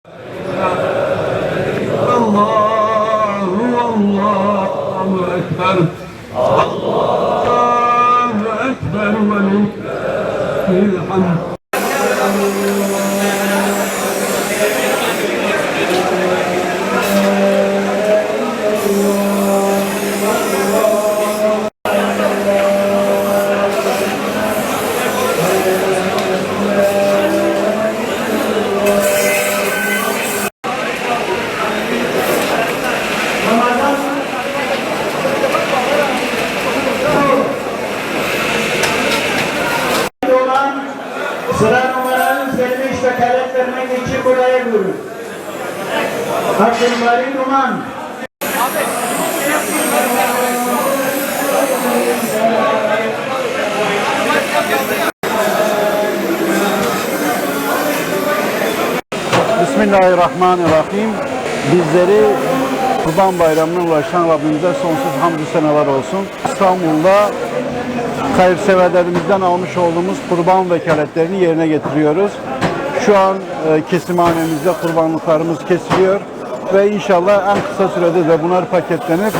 Allahu Ekber. Allahu Ekber ve lillahil hamd. Sıra numaranın seçmiş ve kalem vermek için buraya buyurun. Abdülbari Duman. Bismillahirrahmanirrahim. Bizleri Kurban Bayramı'na ulaşan Rabbimize sonsuz hamdü senalar olsun. İstanbul'da hayırseverlerimizden almış olduğumuz kurban vekaletlerini yerine getiriyoruz. Şu an kesimhanemizde kurbanlıklarımız kesiliyor ve inşallah en kısa sürede de bunlar paketlenip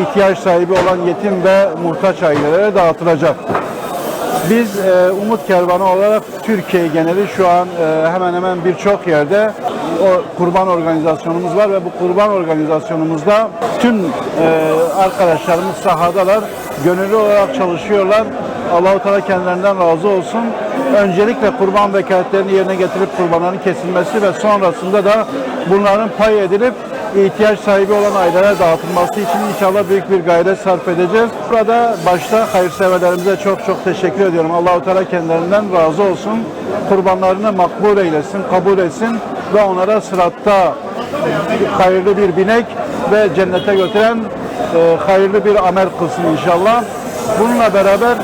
ihtiyaç sahibi olan yetim ve muhtaç ailelere dağıtılacak. Biz Umut Kervanı olarak Türkiye geneli şu an hemen hemen birçok yerde kurban organizasyonumuz var ve bu kurban organizasyonumuzda tüm arkadaşlarımız sahadalar, gönüllü olarak çalışıyorlar. Allah-u Teala kendilerinden razı olsun. Öncelikle kurban vekaletlerini yerine getirip kurbanların kesilmesi ve sonrasında da bunların pay edilip ihtiyaç sahibi olan ailelere dağıtılması için inşallah büyük bir gayret sarf edeceğiz. Burada başta hayırseverlerimize çok teşekkür ediyorum. Allah-u Teala kendilerinden razı olsun. Kurbanlarını makbul eylesin, kabul etsin ve onlara sıratta hayırlı bir binek ve cennete götüren hayırlı bir amel kılsın inşallah. Bununla beraber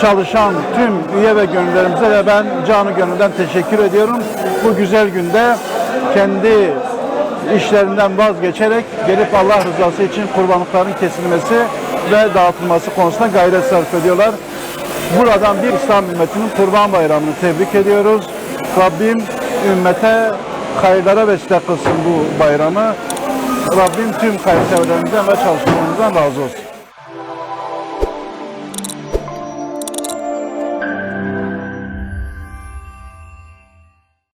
çalışan tüm üye ve gönüllerimize de ben canı gönülden teşekkür ediyorum. Bu güzel günde kendi işlerinden vazgeçerek gelip Allah rızası için kurbanlıkların kesilmesi ve dağıtılması konusunda gayret sarf ediyorlar. Buradan bir İslam ümmetinin Kurban Bayramı'nı tebrik ediyoruz. Rabbim ümmete hayırlara vesile kılsın bu bayramı. Rabbim tüm hayırseverlerimizden ve çalışmalarımızdan razı olsun.